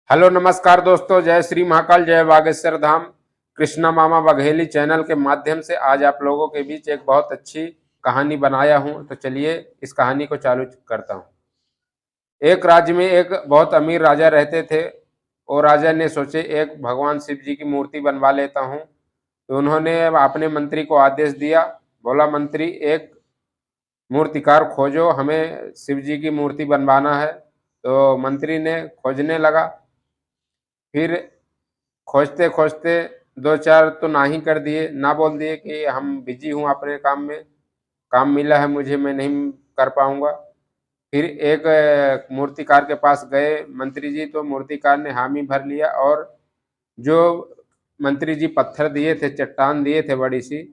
Hello नमस्कार दोस्तों, जय श्री महाकाल, जय बागेश्वर धाम। कृष्णा मामा बघेली चैनल के माध्यम से आज आप लोगों के बीच एक बहुत अच्छी कहानी बनाया हूं। तो चलिए इस कहानी को चालू करता हूं। एक राज्य में एक बहुत अमीर राजा रहते थे। और राजा ने सोचे एक भगवान शिव जी की मूर्ति बनवा लेता हूं। तो उन्होंने अपने मंत्री को आदेश दिया, बोला मंत्री एक मूर्तिकार खोजो, हमें शिव जी की मूर्ति बनवाना है। तो मंत्री ने खोजने लगा। फिर खोजते खोजते दो चार तो ना ही कर दिए, ना बोल दिए कि हम बिजी हूँ अपने काम में, काम मिला है मुझे, मैं नहीं कर पाऊंगा। फिर एक मूर्तिकार के पास गए मंत्री जी, तो मूर्तिकार ने हामी भर लिया। और जो मंत्री जी पत्थर दिए थे, चट्टान दिए थे बड़ी सी,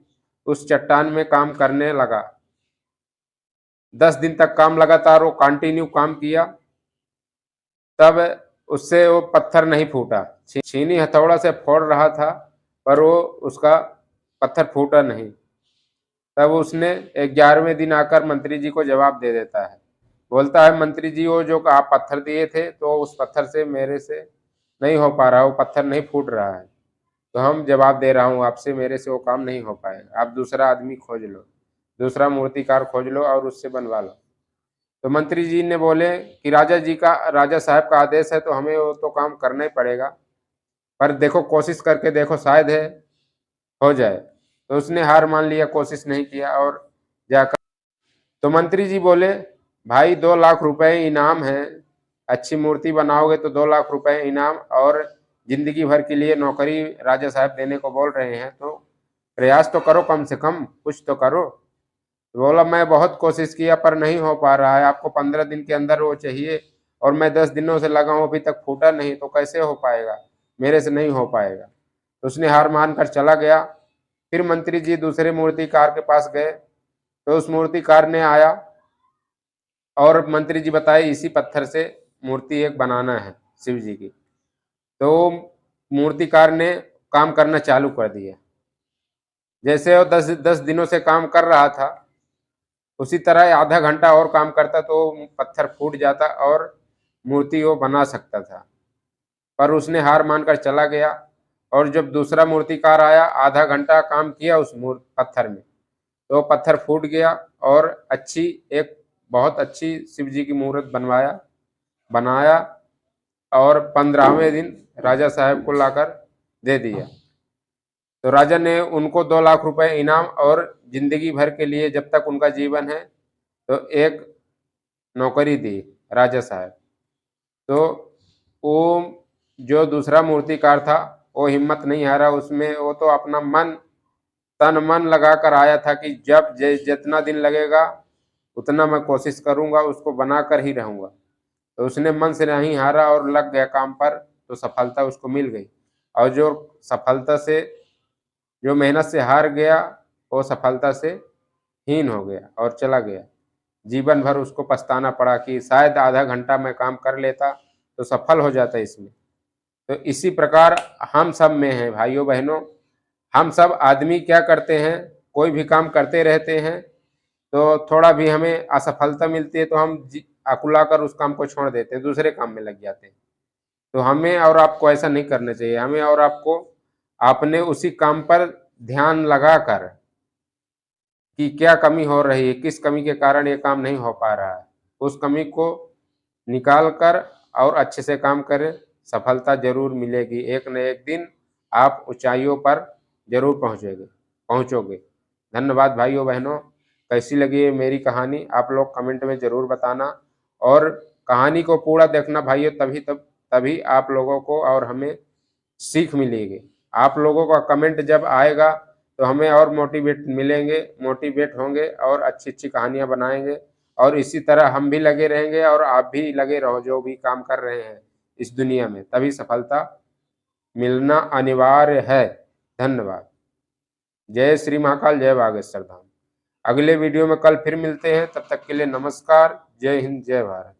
उस चट्टान में काम करने लगा। 10 दिन तक काम लगातार वो कंटिन्यू काम किया, तब उससे वो पत्थर नहीं फूटा। छीनी हथौड़ा से फोड़ रहा था पर वो उसका पत्थर फूटा नहीं। तब उसने 11वें दिन आकर मंत्री जी को जवाब दे देता है, बोलता है मंत्री जी वो जो आप पत्थर दिए थे, तो उस पत्थर से मेरे से नहीं हो पा रहा, वो पत्थर नहीं फूट रहा है। तो हम जवाब दे रहा हूँ आपसे, मेरे से वो काम नहीं हो पाएगा, आप दूसरा आदमी खोज लो, दूसरा मूर्तिकार खोज लो और उससे बनवा लो। तो मंत्री जी ने बोले कि राजा साहब का आदेश है तो हमें वो तो काम करना ही पड़ेगा, पर देखो कोशिश करके देखो, शायद है हो जाए। तो उसने हार मान लिया, कोशिश नहीं किया और जाकर। तो मंत्री जी बोले भाई 2 लाख रुपए इनाम है, अच्छी मूर्ति बनाओगे तो 2 लाख रुपए इनाम, और जिंदगी भर के लिए नौकरी राजा साहब देने को बोल रहे हैं, तो प्रयास तो करो, कम से कम कुछ तो करो। तो बोला मैं बहुत कोशिश किया पर नहीं हो पा रहा है, आपको 15 दिन के अंदर वो चाहिए और मैं 10 दिनों से लगा हूँ, अभी तक फूटा नहीं, तो कैसे हो पाएगा, मेरे से नहीं हो पाएगा। तो उसने हार मान कर चला गया। फिर मंत्री जी दूसरे मूर्तिकार के पास गए, तो उस मूर्तिकार ने आया और मंत्री जी बताए इसी पत्थर से मूर्ति एक बनाना है शिव जी की। तो मूर्तिकार ने काम करना चालू कर दिया। जैसे वो 10 दिनों से काम कर रहा था, उसी तरह आधा घंटा और काम करता तो पत्थर फूट जाता और मूर्ति वो बना सकता था। पर उसने हार मानकर चला गया। और जब दूसरा मूर्तिकार आया, आधा घंटा काम किया उस पत्थर में, तो पत्थर फूट गया और एक बहुत अच्छी शिव जी की मूर्त बनाया। और 15वें दिन राजा साहब को लाकर दे दिया। तो राजा ने उनको 2 लाख रुपए इनाम और जिंदगी भर के लिए, जब तक उनका जीवन है, तो एक नौकरी दी राजा साहब। तो वो जो दूसरा मूर्तिकार था, वो हिम्मत नहीं हारा, उसमें वो तो अपना तन मन लगा कर आया था कि जब जितना दिन लगेगा उतना मैं कोशिश करूंगा, उसको बना कर ही रहूंगा। तो उसने मन से नहीं हारा और लग गया काम पर, तो सफलता उसको मिल गई। और जो मेहनत से हार गया, वो सफलता से हीन हो गया और चला गया। जीवन भर उसको पछताना पड़ा कि शायद आधा घंटा मैं काम कर लेता तो सफल हो जाता इसमें। तो इसी प्रकार हम सब में है भाइयों बहनों, हम सब आदमी क्या करते हैं, कोई भी काम करते रहते हैं, तो थोड़ा भी हमें असफलता मिलती है तो हम अकुला कर उस काम को छोड़ देते हैं, दूसरे काम में लग जाते हैं। तो हमें और आपको ऐसा नहीं करना चाहिए। हमें और आपको अपने उसी काम पर ध्यान लगाकर कि क्या कमी हो रही है, किस कमी के कारण ये काम नहीं हो पा रहा है, उस कमी को निकाल कर और अच्छे से काम करें, सफलता जरूर मिलेगी। एक न एक दिन आप ऊंचाइयों पर जरूर पहुंचोगे। धन्यवाद भाइयों बहनों। कैसी लगी है मेरी कहानी, आप लोग कमेंट में जरूर बताना। और कहानी को पूरा देखना भाइयों, तभी आप लोगों को और हमें सीख मिलेगी। आप लोगों का कमेंट जब आएगा तो हमें और मोटिवेट होंगे और अच्छी अच्छी कहानियां बनाएंगे। और इसी तरह हम भी लगे रहेंगे और आप भी लगे रहो, जो भी काम कर रहे हैं इस दुनिया में, तभी सफलता मिलना अनिवार्य है। धन्यवाद। जय श्री महाकाल, जय बागेश्वर धाम। अगले वीडियो में कल फिर मिलते हैं, तब तक के लिए नमस्कार, जय हिंद, जय भारत।